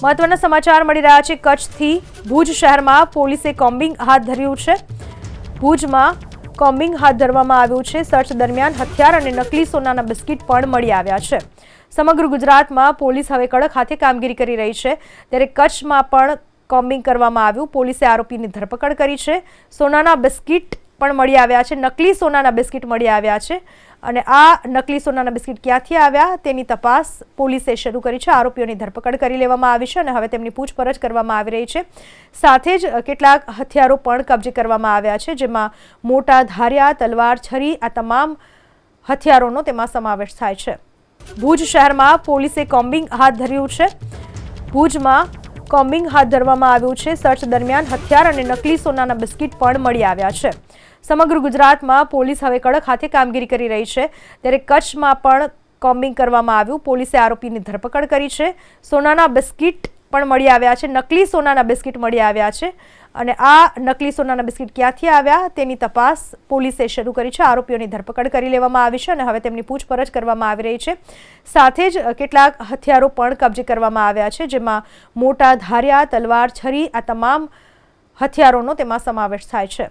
મહત્વના સમાચાર મળી રહ્યા છે કચ્છથી। ભુજ શહેરમાં પોલીસે કોમ્બિંગ હાથ ધર્યું છે। ભુજમાં કોમ્બિંગ હાથ ધરવામાં આવ્યું છે। સર્ચ દરમિયાન હથિયાર અને નકલી સોનાના બિસ્કિટ પણ મળી આવ્યા છે। સમગ્ર ગુજરાતમાં પોલીસ હવે કડક હાથે કામગીરી કરી રહી છે, ત્યારે કચ્છમાં પણ કોમ્બિંગ કરવામાં આવ્યું। પોલીસે આરોપીની ધરપકડ કરી છે। સોનાના બિસ્કિટ પણ મળી આવ્યા છે, નકલી સોનાના બિસ્કિટ મળી આવ્યા છે અને આ નકલી સોનાના બિસ્કિટ ક્યાંથી આવ્યા તેની તપાસ પોલીસે શરૂ કરી છે। આરોપીઓની ધરપકડ કરી લેવામાં આવી છે અને હવે તેમની પૂછપરછ કરવામાં આવી રહી છે। સાથે જ કેટલાક હથિયારો પણ કબજે કરવામાં આવ્યા છે, જેમાં મોટા ધારિયા, તલવાર, છરી આ તમામ હથિયારોનો તેમાં સમાવેશ થાય છે। ભુજ શહેરમાં પોલીસે કોમ્બિંગ હાથ ધર્યું છે। ભુજમાં કોમ્બિંગ હાથ ધરવામાં આવ્યું છે। સર્ચ દરમિયાન હથિયાર અને નકલી સોનાના બિસ્કિટ પણ મળી આવ્યા છે। સમગ્ર ગુજરાતમાં પોલીસ હવે કડક હાથે કામગીરી કરી રહી છે, ત્યારે કચ્છમાં પણ કોમ્બિંગ કરવામાં આવ્યું। પોલીસે આરોપીની ધરપકડ કરી છે। સોનાના બિસ્કિટ પણ મળી આવ્યા છે, નકલી સોનાના બિસ્કિટ મળી આવ્યા છે અને આ નકલી સોનાના બિસ્કિટ ક્યાંથી આવ્યા તેની તપાસ પોલીસે શરૂ કરી છે। આરોપીઓની ધરપકડ કરી લેવામાં આવી છે અને હવે તેમની પૂછપરછ કરવામાં આવી રહી છે। સાથે જ કેટલાક હથિયારો પણ કબજે કરવામાં આવ્યા છે, જેમાં મોટા ધારિયા, તલવાર, છરી આ તમામ હથિયારોનો તેમાં સમાવેશ થાય છે।